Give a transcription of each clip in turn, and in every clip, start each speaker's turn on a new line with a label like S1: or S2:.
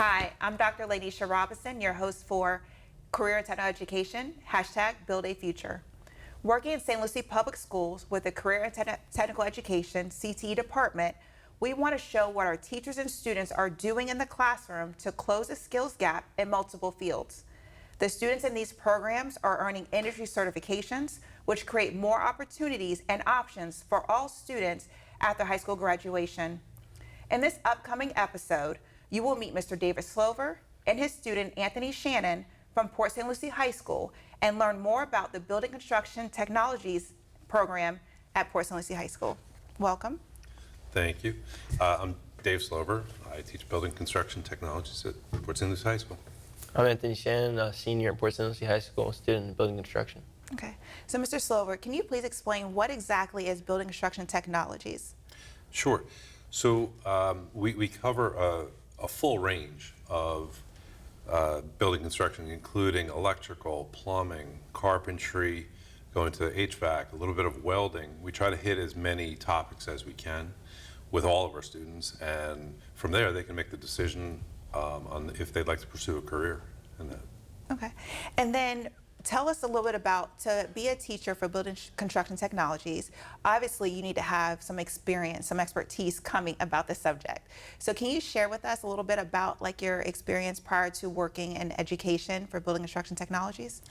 S1: Hi, I'm Dr. Lanisha Robinson, your host for Career and Technical Education, #Build a Future. Working in St. Lucie Public Schools with the Career and Technical Education CTE department, we want to show what our teachers and students are doing in the classroom to close the skills gap in multiple fields. The students in these programs are earning industry certifications, which create more opportunities and options for all students after high school graduation. In this upcoming episode, you will meet Mr. David Slover and his student Anthony Shannon from Port St. Lucie High School and learn more about the Building Construction Technologies program at Port St. Lucie High School. Welcome.
S2: Thank you. I'm Dave Slover. I teach Building Construction Technologies at Port St. Lucie High School.
S3: I'm Anthony Shannon, a senior at Port St. Lucie High School, student in building construction.
S1: Okay, so Mr. Slover, can you please explain what exactly is Building Construction Technologies?
S2: Sure. So we cover a full range of building construction, including electrical, plumbing, carpentry, going to HVAC, a little bit of welding. We try to hit as many topics as we can with all of our students, and from there they can make the decision on if they'd like to pursue a career in that.
S1: Okay, and then tell us a little bit about, to be a teacher for Building Construction Technologies, obviously you need to have some experience, some expertise coming about the subject. So can you share with us a little bit about like your experience prior to working in education for Building Construction Technologies?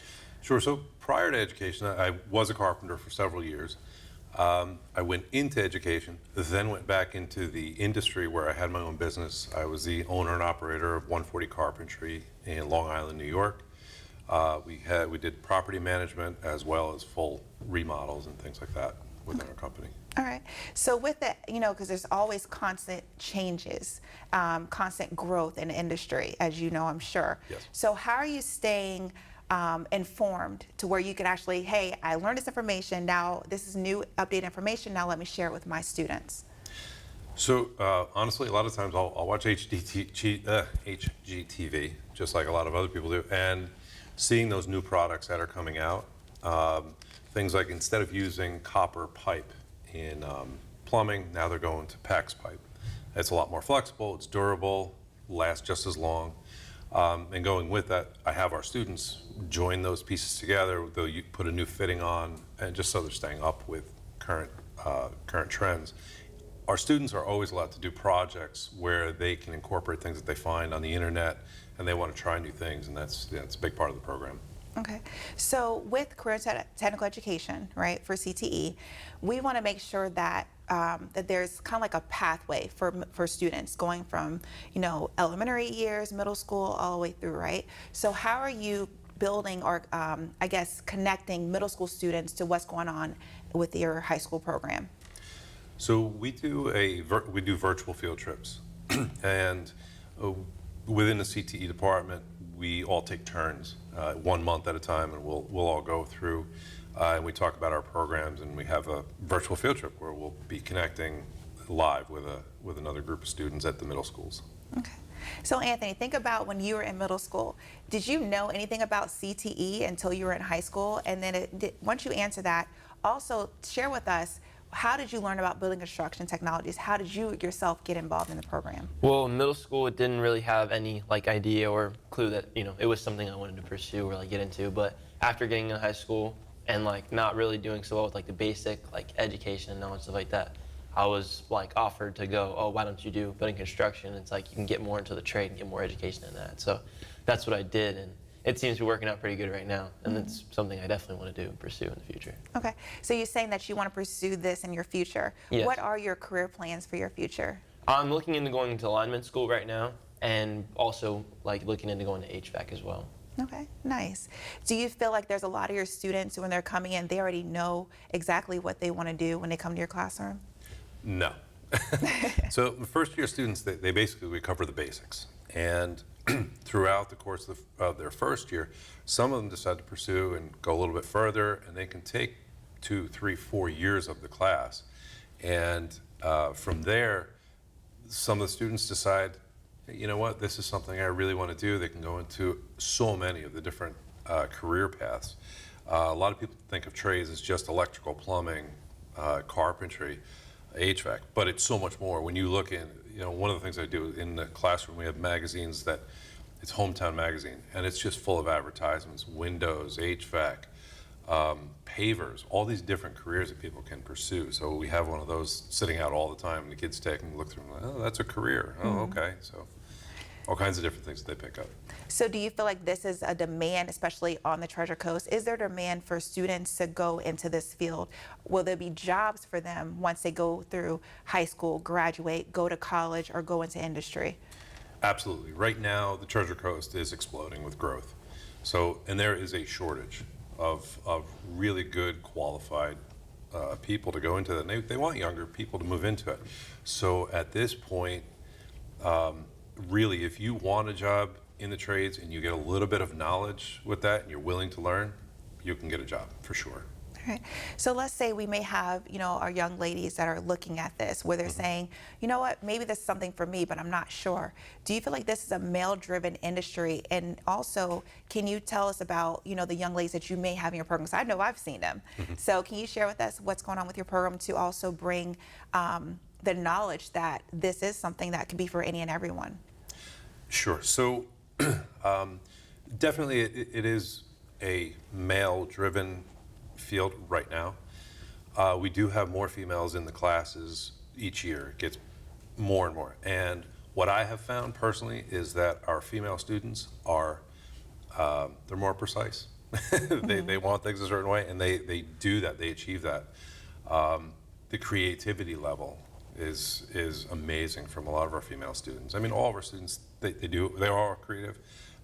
S2: Sure. So prior to education, I was a carpenter for several years. I went into education, then went back into the industry where I had my own business. I was the owner and operator of 140 Carpentry in Long Island, New York. We did property management as well as full remodels and things like that within our company.
S1: All right. So with that, you know, because there's always constant changes, constant growth in the industry, as you know, I'm sure.
S2: Yes.
S1: So how are you staying informed to where you can actually, hey, I learned this information, now this is new updated information, now let me share it with my students?
S2: So honestly, a lot of times I'll watch HGTV, just like a lot of other people do, and seeing those new products that are coming out, things like instead of using copper pipe in plumbing, now they're going to PEX pipe. It's a lot more flexible, it's durable, lasts just as long. And going with that, I have our students join those pieces together, they'll put a new fitting on, and just so they're staying up with current trends. Our students are always allowed to do projects where they can incorporate things that they find on the internet, and they want to try new things, and that's a big part of the program.
S1: Okay, so with Career and Technical Education, right, for CTE, we want to make sure that that there's kind of like a pathway for students going from, you know, elementary years, middle school, all the way through, right? So how are you building or, I guess, connecting middle school students to what's going on with your high school program?
S2: So we do virtual field trips, and within the CTE department, we all take turns, 1 month at a time, and we'll all go through and we talk about our programs, and we have a virtual field trip where we'll be connecting live with another group of students at the middle schools.
S1: Okay. So Anthony, think about when you were in middle school. Did you know anything about CTE until you were in high school? And then once you answer that, also share with us, how did you learn about building construction technologies? How did you yourself get involved in the program?
S3: Well, in middle school, it didn't really have any like idea or clue that, you know, it was something I wanted to pursue or like get into. But after getting in high school and like not really doing so well with like the basic like education and knowledge, stuff like that, I was like offered to go, oh, why don't you do building construction? It's like you can get more into the trade and get more education in that. So that's what I did, and it seems to be working out pretty good right now, and it's something I definitely want to do and pursue in the future.
S1: Okay, so you're saying that you want to pursue this in your future.
S3: Yes.
S1: What are your career plans for your future?
S3: I'm looking into going into lineman school right now, and also like looking into going to HVAC as well.
S1: Okay, nice. Do you feel like there's a lot of your students when they're coming in, they already know exactly what they want to do when they come to your classroom?
S2: No. So the first year students, we cover the basics. And throughout the course of their first year, some of them decide to pursue and go a little bit further, and they can take 2, 3, 4 years of the class. And from there, some of the students decide, you know what, this is something I really want to do. They can go into so many of the different career paths. A lot of people think of trades as just electrical, plumbing, carpentry, HVAC, but it's so much more. When you look in, one of the things I do in the classroom, we have magazines that, it's Hometown Magazine, and it's just full of advertisements, windows, HVAC, pavers, all these different careers that people can pursue. So we have one of those sitting out all the time, and the kids take and look through them, like, oh, that's a career. Oh, okay. So all kinds of different things that they pick up.
S1: So do you feel like this is a demand, especially on the Treasure Coast? Is there demand for students to go into this field? Will there be jobs for them once they go through high school, graduate, go to college, or go into industry?
S2: Absolutely. Right now, the Treasure Coast is exploding with growth. So, and there is a shortage of really good, qualified people to go into that. And they want younger people to move into it. So at this point, really, if you want a job in the trades and you get a little bit of knowledge with that and you're willing to learn, you can get a job for sure.
S1: All right. So let's say we may have, our young ladies that are looking at this where they're saying, you know what, maybe this is something for me, but I'm not sure. Do you feel like this is a male-driven industry? And also, can you tell us about, the young ladies that you may have in your program? Because I know I've seen them. So can you share with us what's going on with your program to also bring the knowledge that this is something that can be for any and everyone?
S2: Sure. So definitely it is a male-driven field right now. We do have more females in the classes each year. It gets more and more. And what I have found personally is that our female students are, they're more precise. They want things a certain way, and they do that, they achieve that. The creativity level is amazing from a lot of our female students. I mean, all of our students, they are all creative,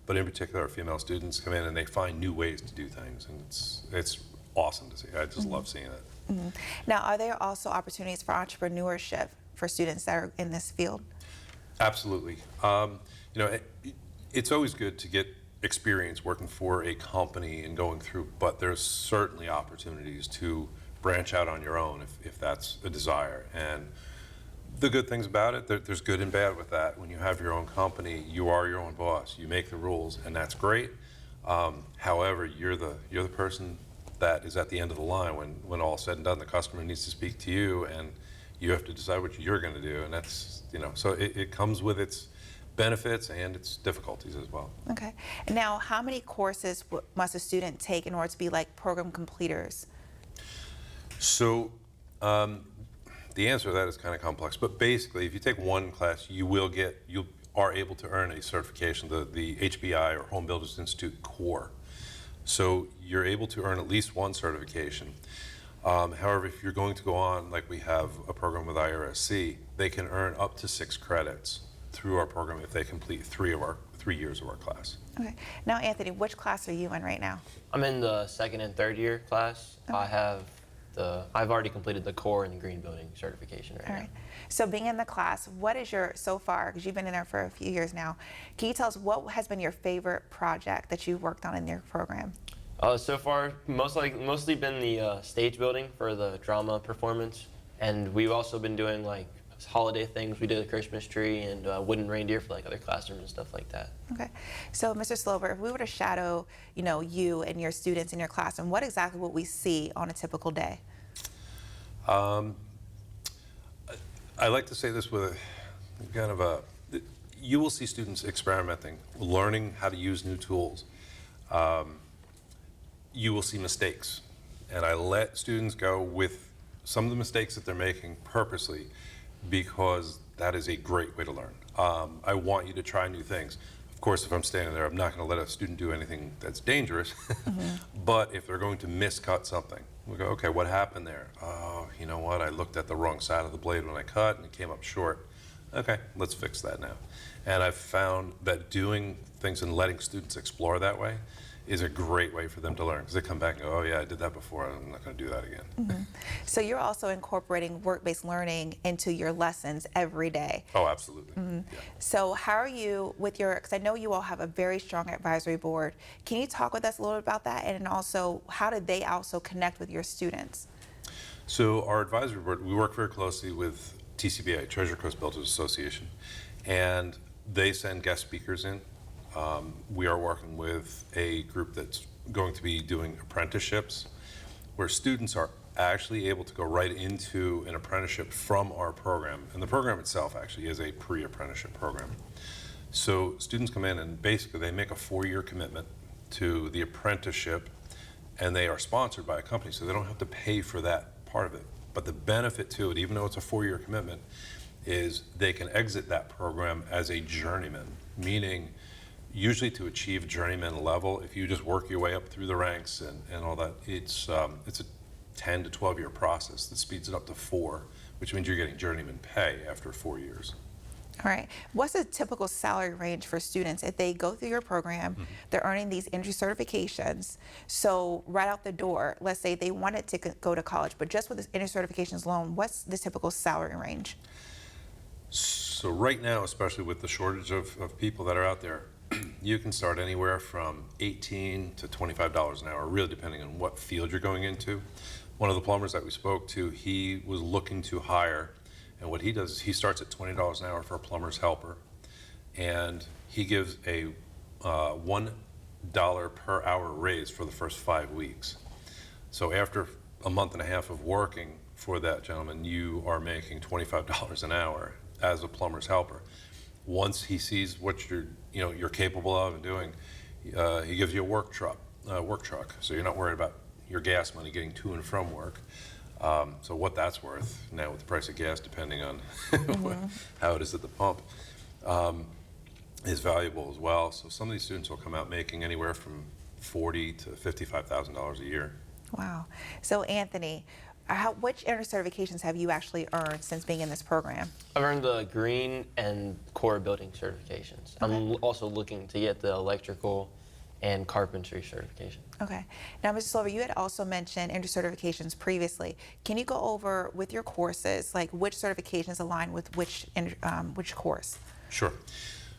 S2: but in particular, our female students come in and they find new ways to do things, and it's awesome to see. I just love seeing it.
S1: Now, are there also opportunities for entrepreneurship for students that are in this field?
S2: Absolutely. It's always good to get experience working for a company and going through, but there's certainly opportunities to branch out on your own if that's a desire. And the good things about it, there's good and bad with that. When you have your own company, you are your own boss. You make the rules, and that's great. However, you're the person that is at the end of the line when all is said and done. The customer needs to speak to you, and you have to decide what you're going to do. And that's, so it comes with its benefits and its difficulties as well.
S1: Okay. And now, how many courses must a student take in order to be like program completers?
S2: So the answer to that is kind of complex, but basically, if you take one class, you are able to earn a certification, the HBI or Home Builders Institute core. So you're able to earn at least one certification. However, if you're going to go on, like we have a program with IRSC, they can earn up to 6 credits through our program if they complete 3 years of our class.
S1: Okay. Now, Anthony, which class are you in right now?
S3: I'm in the 2nd and 3rd year class.
S1: Okay.
S3: I've already completed the core and the green building certification right
S1: All
S3: now.
S1: right. So being in the class, what is so far, because you've been in there for a few years now, can you tell us what has been your favorite project that you've worked on in your program?
S3: So far, mostly been the stage building for the drama performance, and we've also been doing like holiday things. We did a Christmas tree and wooden reindeer for like other classrooms and stuff like that.
S1: Okay. So, Mr. Slover, if we were to shadow, you and your students in your classroom, what exactly would we see on a typical day?
S2: I like to say this with you will see students experimenting, learning how to use new tools. You will see mistakes, and I let students go with some of the mistakes that they're making purposely because that is a great way to learn. I want you to try new things. Of course, if I'm standing there, I'm not going to let a student do anything that's dangerous, but if they're going to miscut something, we go, okay, what happened there? Oh, you know what? I looked at the wrong side of the blade when I cut and it came up short. Okay, let's fix that now. And I've found that doing things and letting students explore that way is a great way for them to learn, because they come back and go, oh yeah, I did that before, I'm not going to do that again.
S1: So you're also incorporating work-based learning into your lessons every day.
S2: Oh, absolutely. Yeah.
S1: So how are you with because I know you all have a very strong advisory board. Can you talk with us a little bit about that? And also, how did they also connect with your students?
S2: So our advisory board, we work very closely with TCBA, Treasure Coast Builders Association, and they send guest speakers in. We are working with a group that's going to be doing apprenticeships where students are actually able to go right into an apprenticeship from our program. And the program itself actually is a pre-apprenticeship program. So students come in and basically they make a 4-year commitment to the apprenticeship, and they are sponsored by a company, so they don't have to pay for that part of it. But the benefit to it, even though it's a 4-year commitment, is they can exit that program as a journeyman, meaning usually to achieve journeyman level, if you just work your way up through the ranks and all that, it's a 10 to 12 year process that speeds it up to 4, which means you're getting journeyman pay after 4 years.
S1: All right. What's a typical salary range for students if they go through your program, they're earning these industry certifications, so right out the door, let's say they wanted to go to college, but just with this industry certifications alone, what's the typical salary range?
S2: So right now, especially with the shortage of people that are out there, you can start anywhere from $18 to $25 an hour, really depending on what field you're going into. One of the plumbers that we spoke to, he was looking to hire, and what he does is he starts at $20 an hour for a plumber's helper, and he gives a $1 per hour raise for the first 5 weeks. So after a month and a half of working for that gentleman, you are making $25 an hour as a plumber's helper. Once he sees what you're capable of and doing, he gives you a work truck, so you're not worried about your gas money getting to and from work. So what that's worth now with the price of gas, depending on how it is at the pump, is valuable as well. So some of these students will come out making anywhere from $40,000 to $55,000 a year.
S1: Wow. So Anthony, which industry certifications have you actually earned since being in this program?
S3: I've earned the green and core building certifications. I'm also looking to get the electrical and carpentry certification.
S1: Okay. Now, Mr. Slover, you had also mentioned industry certifications previously. Can you go over with your courses, like which certifications align with which course?
S2: Sure.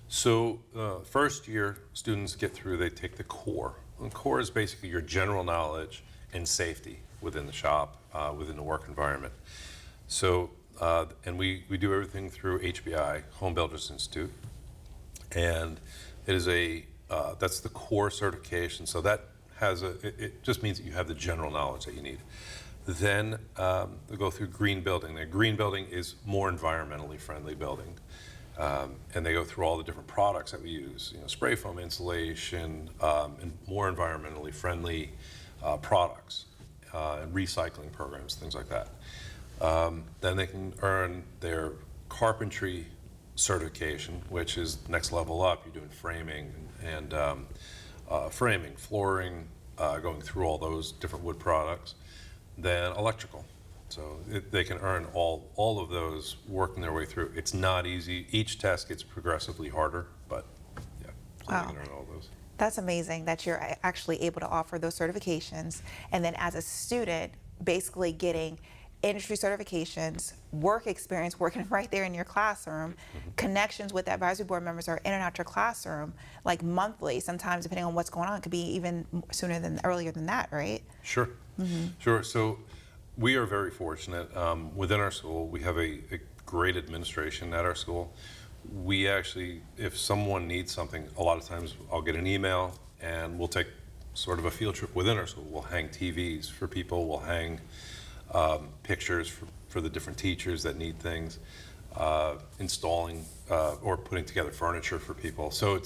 S2: So first year students get through, they take the core. And core is basically your general knowledge and safety within the shop, within the work environment. So, and we do everything through HBI, Home Builders Institute, and it is that's the core certification. So that has it just means that you have the general knowledge that you need. Then they go through green building. The green building is more environmentally friendly building. And they go through all the different products that we use, spray foam insulation, and more environmentally friendly products, and recycling programs, things like that. Then they can earn their carpentry certification, which is next level up. You're doing framing and framing, flooring, going through all those different wood products. Then electrical. So they can earn all of those working their way through. It's not easy. Each test gets progressively harder, but yeah, so
S1: Wow.
S2: they can earn all those.
S1: That's amazing that you're actually able to offer those certifications, and then as a student, basically getting industry certifications, work experience working right there in your classroom, connections with advisory board members are in and out your classroom, like monthly, sometimes depending on what's going on. It could be even earlier than that, right?
S2: Sure, sure. So we are very fortunate. Within our school, we have a great administration at our school. We actually, if someone needs something, a lot of times I'll get an email and we'll take sort of a field trip within our school. We'll hang TVs for people, we'll hang pictures for the different teachers that need things, installing or putting together furniture for people. So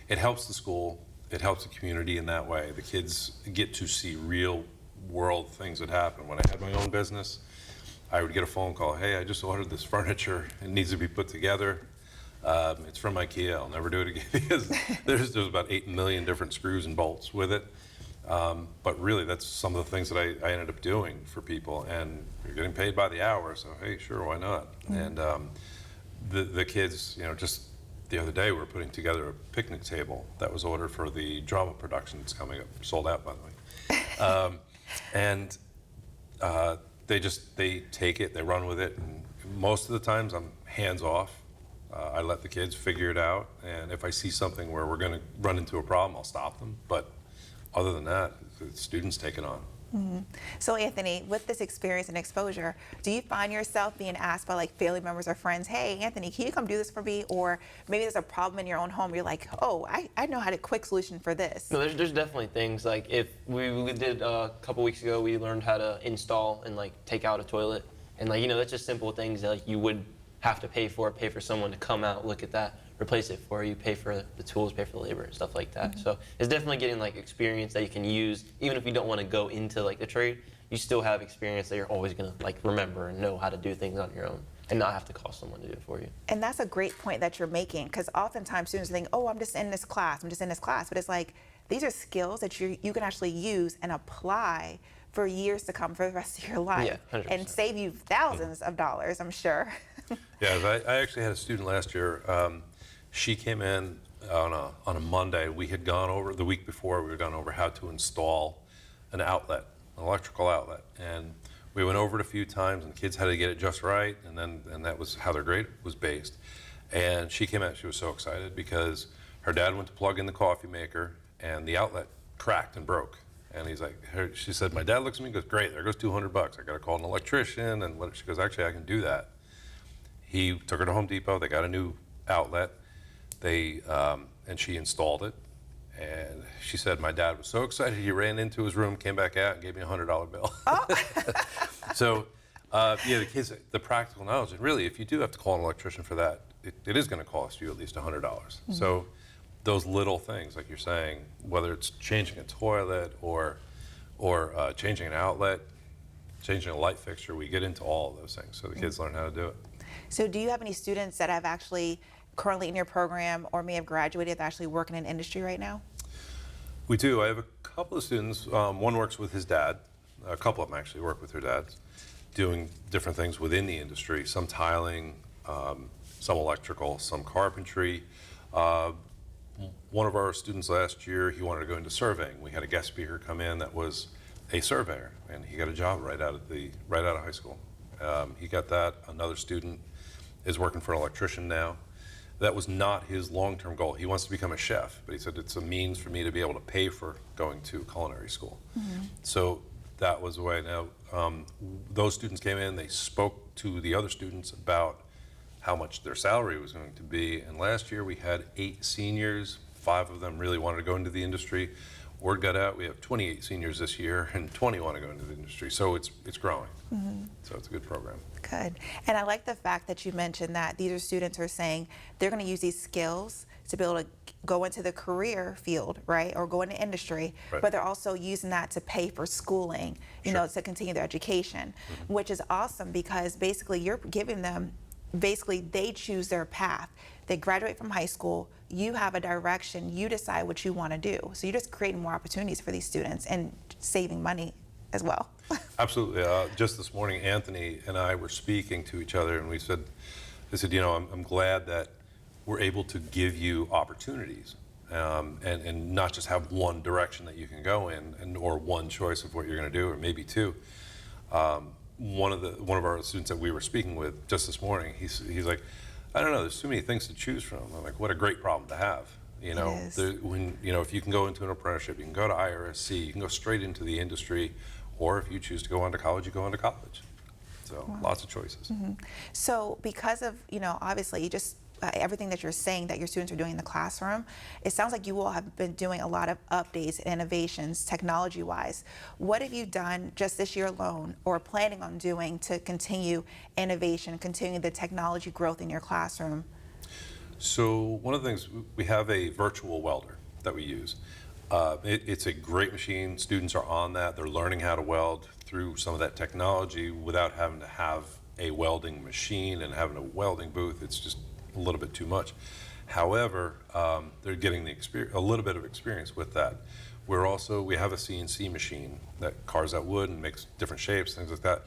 S2: it helps the school, it helps the community in that way. The kids get to see real world things that happen. When I had my own business, I would get a phone call, hey, I just ordered this furniture, it needs to be put together. It's from IKEA, I'll never do it again because there's about 8 million different screws and bolts with it. But really, that's some of the things that I ended up doing for people, and you're getting paid by the hour, so hey, sure, why not? And the kids, just the other day, we were putting together a picnic table that was ordered for the drama production that's coming up, sold out, by the way. And they take it, they run with it, and most of the times I'm hands off. I let the kids figure it out, and if I see something where we're going to run into a problem, I'll stop them. But other than that, the students take it on.
S1: So Anthony, with this experience and exposure, do you find yourself being asked by like family members or friends, hey, Anthony, can you come do this for me? Or maybe there's a problem in your own home, you're like, oh, I know how to quick solution for this.
S3: No, there's definitely things like if we did a couple weeks ago, we learned how to install and like take out a toilet, and like that's just simple things that like you would have to pay for someone to come out, look at that, replace it for you, pay for the tools, pay for the labor and stuff like that. So it's definitely getting like experience that you can use, even if you don't want to go into like the trade, you still have experience that you're always gonna like remember and know how to do things on your own and not have to call someone to do it for you.
S1: And that's a great point that you're making, because oftentimes students think, oh, I'm just in this class, but it's like, these are skills that you can actually use and apply for years to come for the rest of your life,
S3: Yeah, 100%.
S1: and save you thousands of dollars, I'm sure.
S2: Yeah, I actually had a student last year. She came in on a Monday. We had gone over the week before. We had gone over how to install an outlet, an electrical outlet, and we went over it a few times. And the kids had to get it just right, and that was how their grade was based. And she came out. She was so excited because her dad went to plug in the coffee maker, and the outlet cracked and broke. And he's like, she said, my dad looks at me and goes, great, there goes $200. I got to call an electrician. And she goes, actually, I can do that. He took her to Home Depot. They got a new outlet. And she installed it. And she said, my dad was so excited. He ran into his room, came back out, and gave me a $100 bill. Oh. So, yeah, the kids, the practical knowledge. And really, if you do have to call an electrician for that, it is going to cost you at least $100. So those little things, like you're saying, whether it's changing a toilet or changing an outlet, changing a light fixture, we get into all of those things. So the kids learn how to do it.
S1: So do you have any students that have actually currently in your program or may have graduated that actually work in an industry right now?
S2: We do. I have a couple of students. One works with his dad. A couple of them actually work with their dads, doing different things within the industry, some tiling, some electrical, some carpentry. One of our students last year, he wanted to go into surveying. We had a guest speaker come in that was a surveyor, and he got a job right out of high school. He got that. Another student is working for an electrician now. That was not his long-term goal. He wants to become a chef, but he said it's a means for me to be able to pay for going to culinary school. So that was the way. Now, those students came in, they spoke to the other students about how much their salary was going to be, and last year we had 8 seniors. 5 of them really wanted to go into the industry. Word got out, we have 28 seniors this year, and 20 want to go into the industry. So it's growing. So it's a good program.
S1: Good. And I like the fact that you mentioned that these are students who are saying they're going to use these skills to be able to go into the career field, right, or go into industry,
S2: Right.
S1: but they're also using that to pay for schooling, you know, to continue their education, which is awesome because basically you're giving them, basically they choose their path. They graduate from high school, you have a direction, you decide what you want to do. So you're just creating more opportunities for these students and saving money as well.
S2: Absolutely. Just this morning, Anthony and I were speaking to each other, and I said, I'm glad that we're able to give you opportunities and not just have one direction that you can go in or one choice of what you're going to do, or maybe 2. One of our students that we were speaking with just this morning, he's like, I don't know, there's too many things to choose from. I'm like, what a great problem to have. You know,
S1: It is.
S2: If you can go into an apprenticeship, you can go to IRSC, you can go straight into the industry, or if you choose to go on to college, you go on to college. So lots of choices.
S1: So because of, obviously just everything that you're saying that your students are doing in the classroom, it sounds like you all have been doing a lot of updates and innovations technology-wise. What have you done just this year alone or planning on doing to continue innovation, continue the technology growth in your classroom?
S2: So one of the things, we have a virtual welder that we use. It's a great machine. Students are on that. They're learning how to weld through some of that technology without having to have a welding machine and having a welding booth. It's just a little bit too much. However, they're getting a little bit of experience with that. We have a CNC machine that carves out wood and makes different shapes, things like that.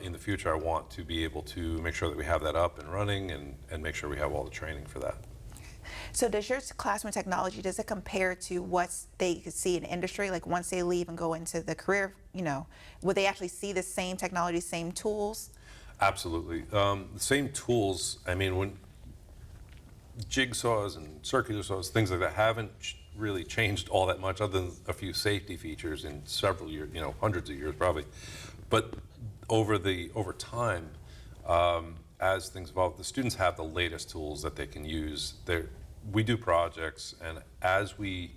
S2: In the future, I want to be able to make sure that we have that up and running and make sure we have all the training for that.
S1: So does your classroom technology, does it compare to what they could see in industry? Like once they leave and go into the career, would they actually see the same technology, same tools?
S2: Absolutely. The same tools, when jigsaws and circular saws, things like that haven't really changed all that much, other than a few safety features in several years, hundreds of years probably. But over time, as things evolve, the students have the latest tools that they can use. We do projects, and as the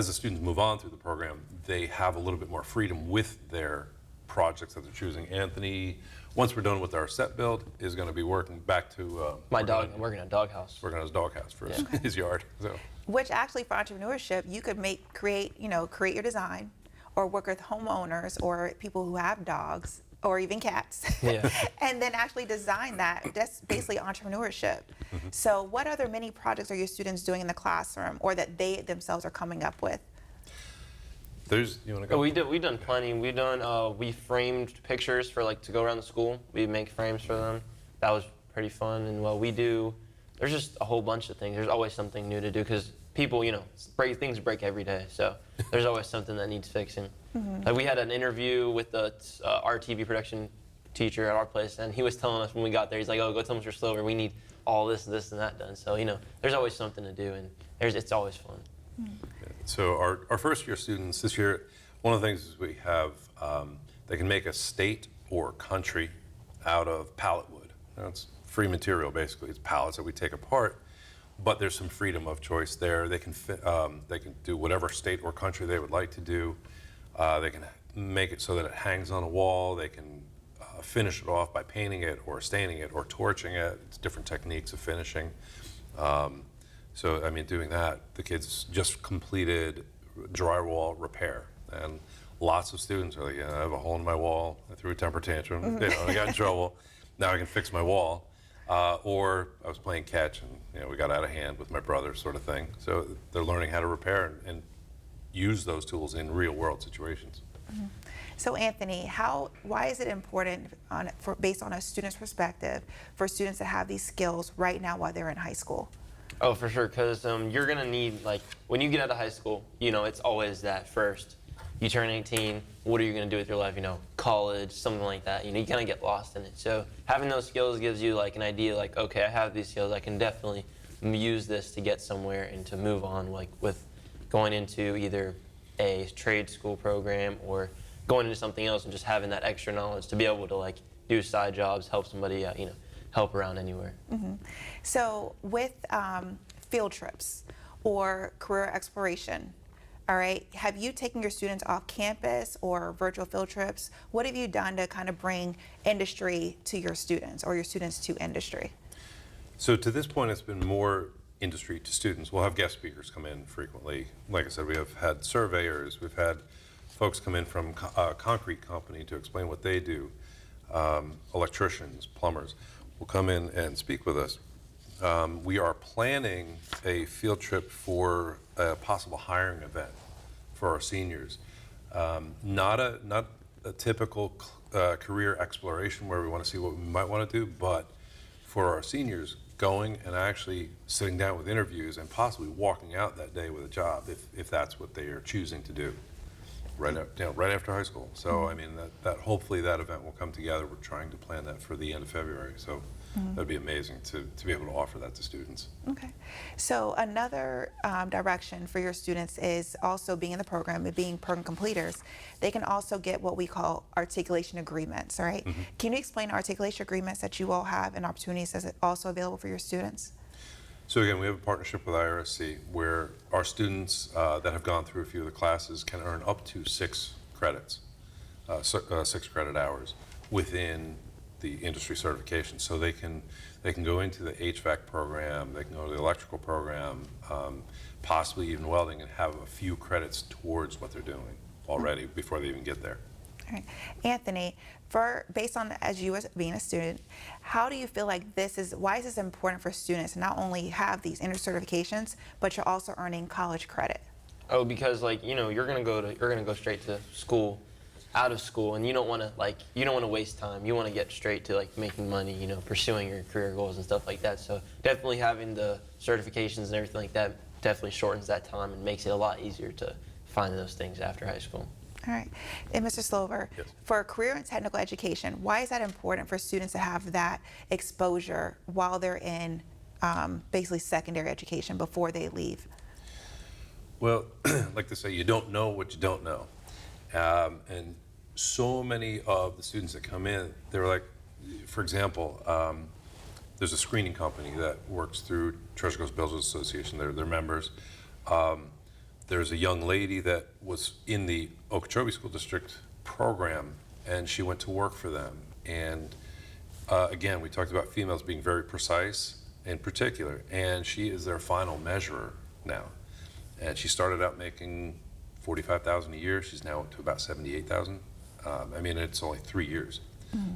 S2: students move on through the program, they have a little bit more freedom with their projects that they're choosing. Anthony, once we're done with our set build, is going to be working back to
S3: I'm working on doghouse.
S2: working on his doghouse for his yard. So.
S1: Which actually for entrepreneurship, you could create your design, or work with homeowners or people who have dogs or even cats,
S3: Yeah.
S1: and then actually design that. That's basically entrepreneurship. So what other mini projects are your students doing in the classroom, or that they themselves are coming up with?
S2: You want to go?
S3: We've done plenty. We framed pictures for to go around the school. We make frames for them. That was pretty fun. And there's just a whole bunch of things. There's always something new to do because people, things break every day. So there's always something that needs fixing. Like we had an interview with our TV production teacher at our place, and he was telling us when we got there, he's like, "Oh, go tell Mr. Slover, we need all this, and that done." So there's always something to do, and it's always fun.
S2: So our first year students this year, one of the things is we have, they can make a state or country out of pallet wood. It's free material basically. It's pallets that we take apart, but there's some freedom of choice there. They can do whatever state or country they would like to do. They can make it so that it hangs on a wall. They can finish it off by painting it or staining it or torching it. It's different techniques of finishing. So, doing that, the kids just completed drywall repair, and lots of students are like, I have a hole in my wall, I threw a temper tantrum, I got in trouble, now I can fix my wall. Or I was playing catch and we got out of hand with my brother, sort of thing. So they're learning how to repair and use those tools in real world situations.
S1: So Anthony, why is it important, based on a student's perspective, for students to have these skills right now while they're in high school?
S3: Oh, for sure, because you're going to need, when you get out of high school, it's always that first. You turn 18, what are you going to do with your life? College, something like that. You kind of get lost in it. So having those skills gives you, an idea, okay, I have these skills. I can definitely use this to get somewhere and to move on, with going into either a trade school program or going into something else and just having that extra knowledge to be able to, do side jobs, help somebody out, help around anywhere.
S1: So with field trips or career exploration, all right, have you taken your students off campus or virtual field trips? What have you done to kind of bring industry to your students, or your students to industry?
S2: So to this point, it's been more industry to students. We'll have guest speakers come in frequently. Like I said, we have had surveyors, we've had folks come in from a concrete company to explain what they do. Electricians, plumbers will come in and speak with us. We are planning a field trip for a possible hiring event for our seniors. Not a typical career exploration where we want to see what we might want to do, but for our seniors, going and actually sitting down with interviews and possibly walking out that day with a job if that's what they are choosing to do right after high school. So that hopefully that event will come together. We're trying to plan that for the end of February. So that'd be amazing to be able to offer that to students.
S1: Okay. So another direction for your students is also being in the program and being program completers. They can also get what we call articulation agreements, all right? Can you explain articulation agreements that you all have and opportunities that's also available for your students?
S2: So again, we have a partnership with IRSC where our students that have gone through a few of the classes can earn up to 6 credits, 6 credit hours within the industry certification. So they can go into the HVAC program, they can go to the electrical program, possibly even welding, and have a few credits towards what they're doing already before they even get there.
S1: All right. Anthony, based on as you as being a student, how do you feel like why is this important for students to not only have these industry certifications, but you're also earning college credit?
S3: Oh, because you're gonna go straight to school, out of school, and you don't want to waste time. You want to get straight to making money, pursuing your career goals and stuff like that. So definitely having the certifications and everything like that definitely shortens that time and makes it a lot easier to find those things after high school.
S1: All right. And Mr. Slover,
S2: Yes.
S1: for career and technical education, why is that important for students to have that exposure while they're in basically secondary education before they leave?
S2: Well, like they say, you don't know what you don't know. And so many of the students that come in, they're like, for example, there's a screening company that works through Treasure Coast Builders Association. They're members. There's a young lady that was in the Okeechobee School District program, and she went to work for them. And again, we talked about females being very precise in particular, and she is their final measurer now. And she started out making $45,000 a year. She's now up to about $78,000. I mean, it's only 3 years.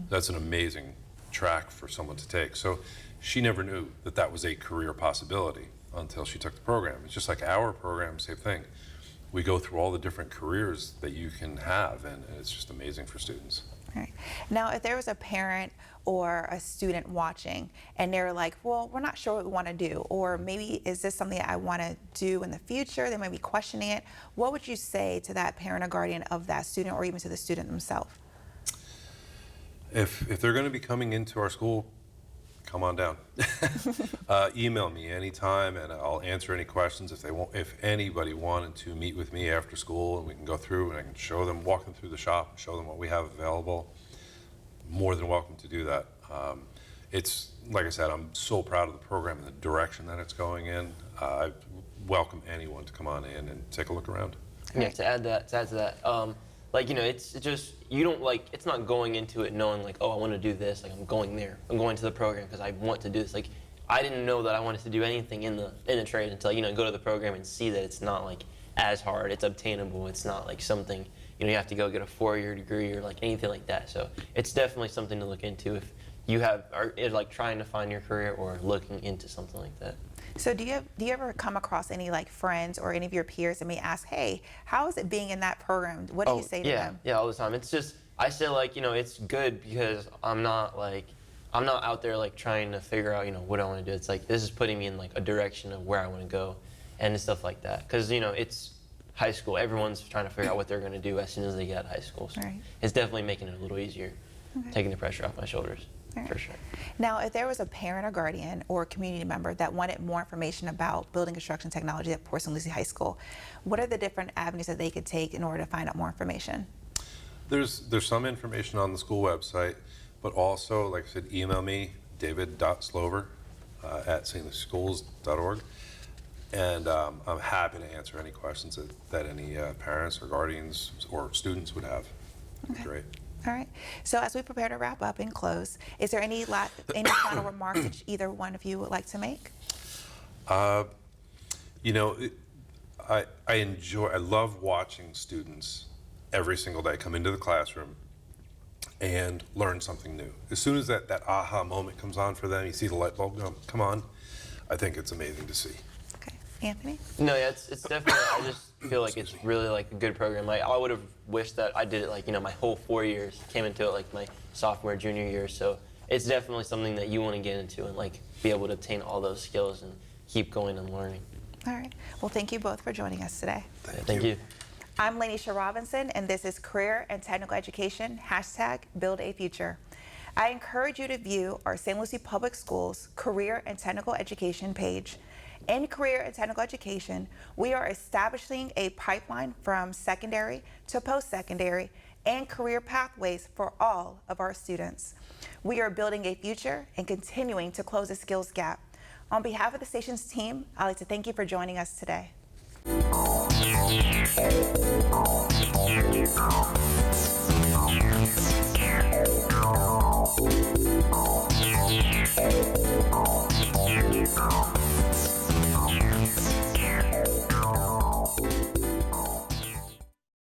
S2: That's an amazing track for someone to take. So she never knew that that was a career possibility until she took the program. It's just like our program, same thing. We go through all the different careers that you can have, and it's just amazing for students.
S1: All right. Now, if there was a parent or a student watching and they're like, well, we're not sure what we want to do, or maybe is this something that I want to do in the future? They might be questioning it. What would you say to that parent or guardian of that student, or even to the student themselves?
S2: If they're going to be coming into our school, come on down. Email me anytime, and I'll answer any questions. If anybody wanted to meet with me after school, and we can go through and I can show them, walk them through the shop, and show them what we have available, more than welcome to do that. It's like I said, I'm so proud of the program and the direction that it's going in. I welcome anyone to come on in and take a look around.
S3: Yeah, to add to that, like, you know, it's just, you don't, like, it's not going into it knowing, like, oh, I want to do this, like, I'm going there. I'm going to the program because I want to do this. Like, I didn't know that I wanted to do anything in the trade until, you know, go to the program and see that it's not, like, as hard. It's obtainable. It's not, like, something, you know, you have to go get a 4-year degree or, like, anything like that. So it's definitely something to look into if you are like, trying to find your career or looking into something like that.
S1: So do you ever come across any like friends or any of your peers that may ask, hey, how is it being in that program? What do you say to them?
S3: Yeah, all the time. It's just, I say, like, you know, it's good because I'm not out there like trying to figure out, you know, what I want to do. It's like, this is putting me in like a direction of where I want to go and stuff like that. Because, you know, it's high school. Everyone's trying to figure out what they're going to do as soon as they get out of high school. So
S1: Right.
S3: it's definitely making it a little easier, taking the pressure off my shoulders.
S1: Right.
S3: For sure.
S1: Now, if there was a parent or guardian or community member that wanted more information about building construction technology at Port St. Lucie High School, what are the different avenues that they could take in order to find out more information?
S2: There's some information on the school website, but also, like I said, email me, david.slover at stlucieschools.org, and I'm happy to answer any questions that any parents or guardians or students would have.
S1: Okay.
S2: Great.
S1: All right. So as we prepare to wrap up and close, is there any final remarks that either one of you would like to make?
S2: You know, I love watching students every single day come into the classroom and learn something new. As soon as that aha moment comes on for them, you see the light bulb come on, I think it's amazing to see.
S1: Okay. Anthony?
S3: No, yeah, it's definitely, I just feel like it's really like a good program. Like, I would have wished that I did it like, you know, my whole 4 years, came into it like my sophomore, junior year. So it's definitely something that you want to get into and like be able to obtain all those skills and keep going and learning.
S1: All right. Well, thank you both for joining us today.
S3: Thank you.
S1: I'm Lanisha Robinson, and this is Career and Technical Education, #Build a Future. I encourage you to view our St. Lucie Public Schools Career and Technical Education page. In Career and Technical Education, we are establishing a pipeline from secondary to post-secondary and career pathways for all of our students. We are building a future and continuing to close the skills gap. On behalf of the station's team, I'd like to thank you for joining us today.
S4: Yeah.